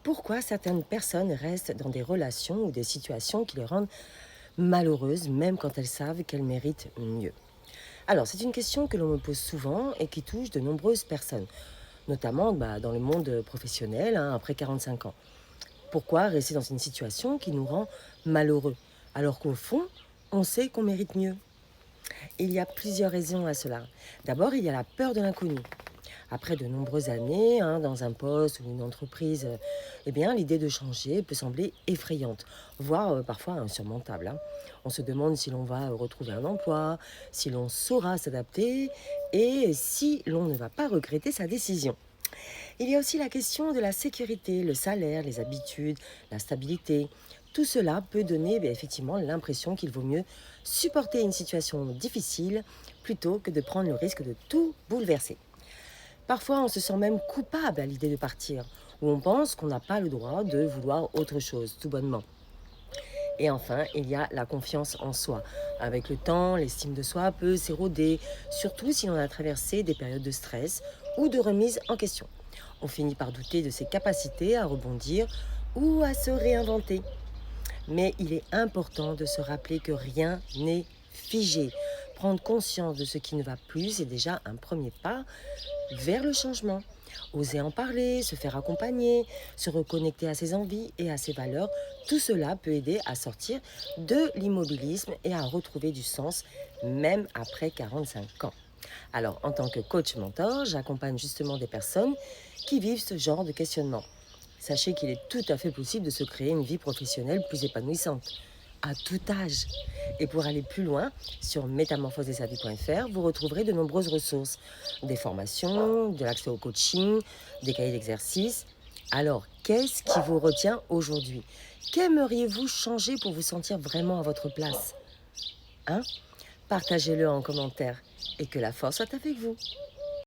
Pourquoi certaines personnes restent dans des relations ou des situations qui les rendent malheureuses, même quand elles savent qu'elles méritent mieux? Alors, c'est une question que l'on me pose souvent et qui touche de nombreuses personnes, notamment dans le monde professionnel, après 45 ans. Pourquoi rester dans une situation qui nous rend malheureux, alors qu'au fond, on sait qu'on mérite mieux? Il y a plusieurs raisons à cela. D'abord, il y a la peur de l'inconnu. Après de nombreuses années, dans un poste ou une entreprise, eh bien, l'idée de changer peut sembler effrayante, voire parfois insurmontable, hein. On se demande si l'on va retrouver un emploi, si l'on saura s'adapter et si l'on ne va pas regretter sa décision. Il y a aussi la question de la sécurité, le salaire, les habitudes, la stabilité. Tout cela peut donner effectivement l'impression qu'il vaut mieux supporter une situation difficile plutôt que de prendre le risque de tout bouleverser. Parfois, on se sent même coupable à l'idée de partir, ou on pense qu'on n'a pas le droit de vouloir autre chose, tout bonnement. Et enfin, il y a la confiance en soi. Avec le temps, l'estime de soi peut s'éroder, surtout si l'on a traversé des périodes de stress ou de remise en question. On finit par douter de ses capacités à rebondir ou à se réinventer. Mais il est important de se rappeler que rien n'est figé. Prendre conscience de ce qui ne va plus est déjà un premier pas vers le changement. Oser en parler, se faire accompagner, se reconnecter à ses envies et à ses valeurs, tout cela peut aider à sortir de l'immobilisme et à retrouver du sens, même après 45 ans. Alors, en tant que coach mentor, j'accompagne justement des personnes qui vivent ce genre de questionnement. Sachez qu'il est tout à fait possible de se créer une vie professionnelle plus épanouissante, à tout âge. Et pour aller plus loin, sur métamorphosedesavies.fr, vous retrouverez de nombreuses ressources, des formations, de l'accès au coaching, des cahiers d'exercices. Alors, qu'est-ce qui vous retient aujourd'hui? Qu'aimeriez-vous changer pour vous sentir vraiment à votre place, hein? Partagez-le en commentaire et que la force soit avec vous.